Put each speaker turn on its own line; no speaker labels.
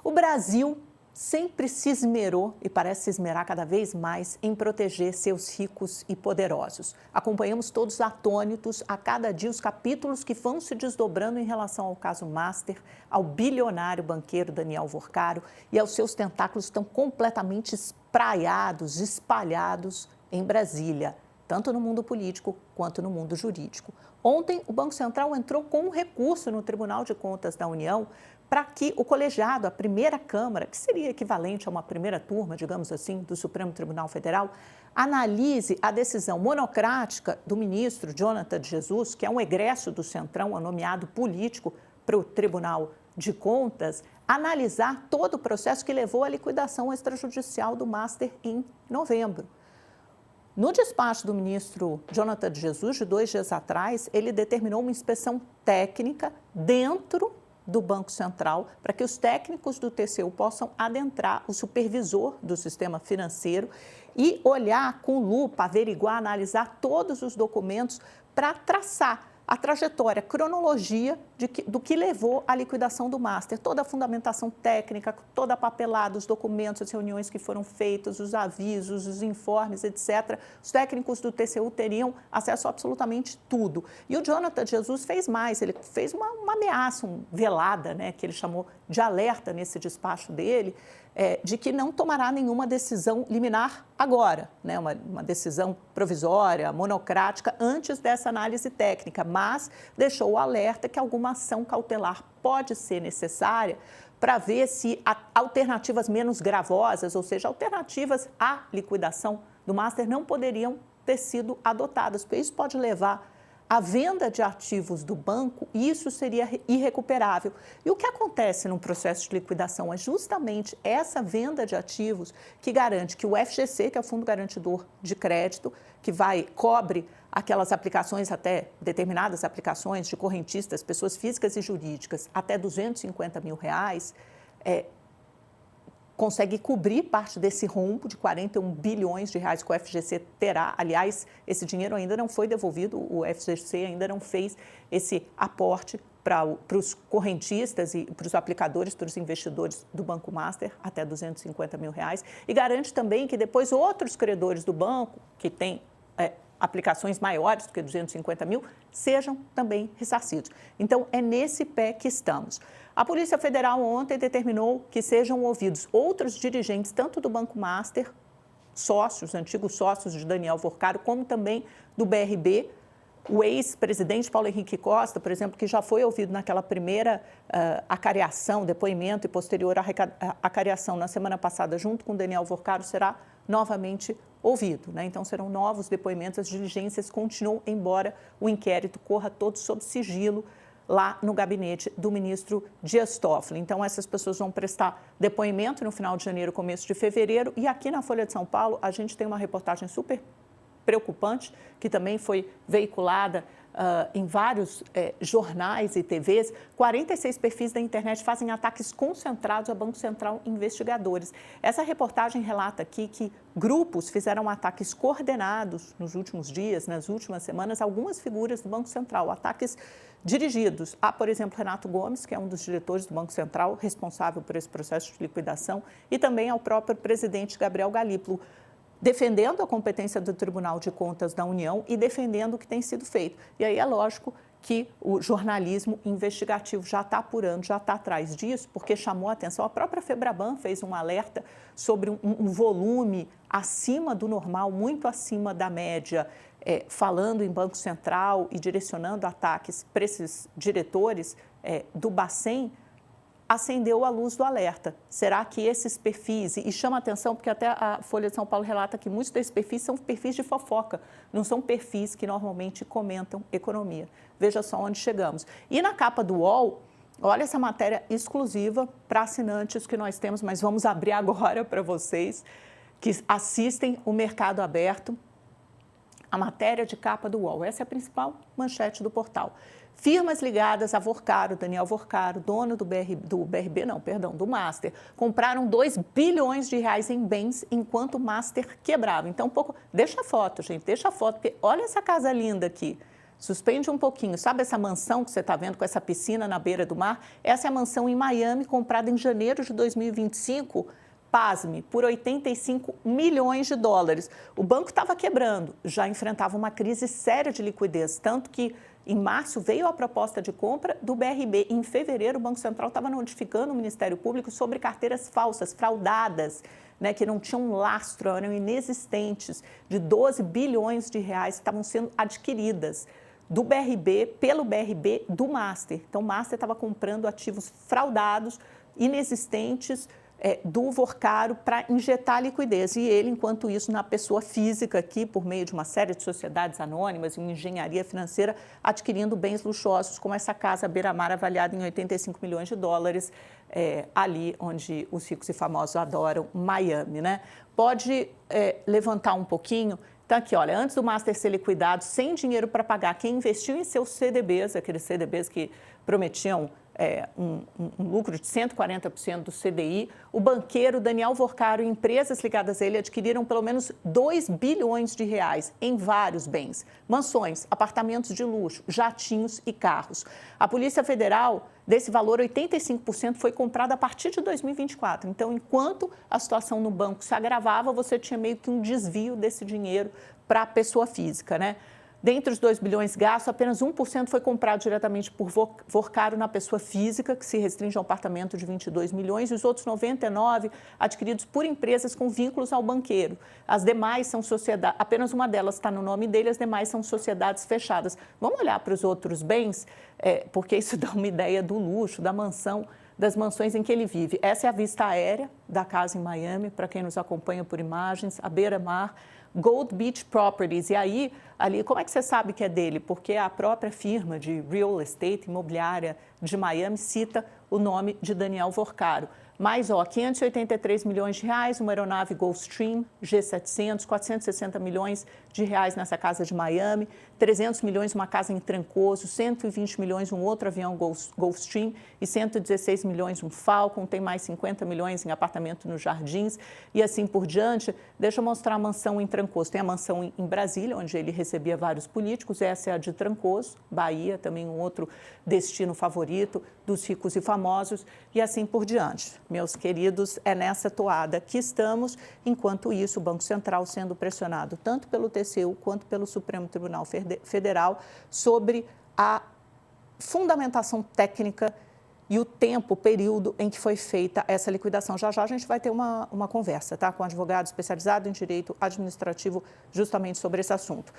O Brasil sempre se esmerou e parece se esmerar cada vez mais em proteger seus ricos e poderosos. Acompanhamos todos atônitos a cada dia os capítulos que vão se desdobrando em relação ao caso Master, ao bilionário banqueiro Daniel Vorcaro e aos seus tentáculos estão completamente espraiados, espalhados em Brasília, tanto no mundo político quanto no mundo jurídico. Ontem, o Banco Central entrou com um recurso no Tribunal de Contas da União para que o colegiado, a primeira Câmara, que seria equivalente a uma primeira turma, digamos assim, do Supremo Tribunal Federal, analise a decisão monocrática do ministro Jonathan de Jesus, que é um egresso do Centrão, nomeado político para o Tribunal de Contas, analisar todo o processo que levou à liquidação extrajudicial do Master em novembro. No despacho do ministro Jonathan de Jesus, de 2 dias atrás, ele determinou uma inspeção técnica dentro do Banco Central para que os técnicos do TCU possam adentrar o supervisor do sistema financeiro e olhar com lupa, averiguar, analisar todos os documentos para traçar a trajetória, a cronologia do que levou à liquidação do Master, toda a fundamentação técnica, toda a papelada, os documentos, as reuniões que foram feitas, os avisos, os informes, etc. Os técnicos do TCU teriam acesso a absolutamente tudo. E o Jonathan de Jesus fez mais, ele fez uma ameaça, velada, né, que ele chamou de alerta nesse despacho dele, de que não tomará nenhuma decisão liminar agora, né, uma decisão provisória, monocrática, antes dessa análise técnica, mas deixou o alerta que alguma ação cautelar pode ser necessária para ver se alternativas menos gravosas, ou seja, alternativas à liquidação do Master não poderiam ter sido adotadas, porque isso pode levar à venda de ativos do banco e isso seria irrecuperável. E o que acontece no processo de liquidação é justamente essa venda de ativos que garante que o FGC, que é o Fundo Garantidor de Crédito, que cobre aquelas aplicações, até determinadas aplicações de correntistas, pessoas físicas e jurídicas, até R$250 mil, consegue cobrir parte desse rombo de 41 bilhões de reais que o FGC terá. Aliás, esse dinheiro ainda não foi devolvido, o FGC ainda não fez esse aporte para os correntistas e para os aplicadores, para os investidores do Banco Master, até R$250 mil. E garante também que depois outros credores do banco, que têm aplicações maiores do que 250 mil, sejam também ressarcidos. Então, é nesse pé que estamos. A Polícia Federal ontem determinou que sejam ouvidos outros dirigentes, tanto do Banco Master, sócios, antigos sócios de Daniel Vorcaro, como também do BRB. O ex-presidente Paulo Henrique Costa, por exemplo, que já foi ouvido naquela primeira acariação, depoimento e posterior acariação na semana passada, junto com Daniel Vorcaro, será novamente ouvido, né? Então, serão novos depoimentos, as diligências continuam, embora o inquérito corra todo sob sigilo lá no gabinete do ministro Dias Toffoli. Então, essas pessoas vão prestar depoimento no final de janeiro, começo de fevereiro. E aqui na Folha de São Paulo, a gente tem uma reportagem super preocupante, que também foi veiculada em vários jornais e TVs. 46 perfis da internet fazem ataques concentrados ao Banco Central e investigadores. Essa reportagem relata aqui que grupos fizeram ataques coordenados nos últimos dias, nas últimas semanas, a algumas figuras do Banco Central, ataques dirigidos a, por exemplo, Renato Gomes, que é um dos diretores do Banco Central, responsável por esse processo de liquidação, e também ao próprio presidente Gabriel Galípolo, defendendo a competência do Tribunal de Contas da União e defendendo o que tem sido feito. E aí é lógico que o jornalismo investigativo já está apurando, já está atrás disso, porque chamou a atenção. A própria Febraban fez um alerta sobre um volume acima do normal, muito acima da média, falando em Banco Central e direcionando ataques para esses diretores do Bacen, acendeu a luz do alerta. Será que esses perfis, e chama atenção porque até a Folha de São Paulo relata que muitos desses perfis são perfis de fofoca, não são perfis que normalmente comentam economia. Veja só onde chegamos. E na capa do UOL, olha essa matéria exclusiva para assinantes que nós temos, mas vamos abrir agora para vocês que assistem o Mercado Aberto. A matéria de capa do UOL, essa é a principal manchete do portal. Firmas ligadas a Vorcaro, Daniel Vorcaro, dono do Master, compraram 2 bilhões de reais em bens enquanto o Master quebrava. Então, deixa a foto, gente, deixa a foto, porque olha essa casa linda aqui. Suspende um pouquinho. Sabe essa mansão que você está vendo com essa piscina na beira do mar? Essa é a mansão em Miami, comprada em janeiro de 2025, pasme, por 85 milhões de dólares. O banco estava quebrando, já enfrentava uma crise séria de liquidez, tanto que em março veio a proposta de compra do BRB. Em fevereiro, o Banco Central estava notificando o Ministério Público sobre carteiras falsas, fraudadas, né, que não tinham lastro, eram inexistentes, de 12 bilhões de reais que estavam sendo adquiridas do BRB, pelo BRB, do Master. Então, o Master estava comprando ativos fraudados, inexistentes, do Vorcaro para injetar liquidez. E ele, enquanto isso, na pessoa física aqui, por meio de uma série de sociedades anônimas e uma engenharia financeira, adquirindo bens luxuosos, como essa casa beira-mar avaliada em 85 milhões de dólares, ali onde os ricos e famosos adoram, Miami, né? Pode levantar um pouquinho. Então, aqui, olha, antes do Master ser liquidado, sem dinheiro para pagar, quem investiu em seus CDBs, aqueles CDBs que prometiam um lucro de 140% do CDI, o banqueiro Daniel Vorcaro e empresas ligadas a ele adquiriram pelo menos 2 bilhões de reais em vários bens, mansões, apartamentos de luxo, jatinhos e carros. A Polícia Federal, desse valor, 85% foi comprado a partir de 2024. Então, enquanto a situação no banco se agravava, você tinha meio que um desvio desse dinheiro para a pessoa física, né? Dentre os 2 bilhões gastos, apenas 1% foi comprado diretamente por Vorcaro na pessoa física, que se restringe a um apartamento de 22 milhões, e os outros 99 adquiridos por empresas com vínculos ao banqueiro. As demais são sociedades, apenas uma delas está no nome dele, as demais são sociedades fechadas. Vamos olhar para os outros bens, porque isso dá uma ideia do luxo, da mansão, das mansões em que ele vive. Essa é a vista aérea da casa em Miami, para quem nos acompanha por imagens, à beira-mar, Gold Beach Properties. E aí, ali, como é que você sabe que é dele? Porque a própria firma de real estate imobiliária de Miami cita o nome de Daniel Vorcaro. Mas, 583 milhões de reais, uma aeronave Gulfstream G700, 460 milhões de reais nessa casa de Miami, 300 milhões uma casa em Trancoso, 120 milhões um outro avião Gulfstream e 116 milhões um Falcon, tem mais 50 milhões em apartamento nos Jardins e assim por diante. Deixa eu mostrar a mansão em Trancoso. Tem a mansão em Brasília, onde ele recebia vários políticos, essa é a de Trancoso, Bahia, também um outro destino favorito dos ricos e famosos e assim por diante. Meus queridos, é nessa toada que estamos, enquanto isso, o Banco Central sendo pressionado tanto pelo TCU quanto pelo Supremo Tribunal Federal sobre a fundamentação técnica e o tempo, o período em que foi feita essa liquidação. Já já a gente vai ter uma conversa, tá, com um advogado especializado em direito administrativo justamente sobre esse assunto.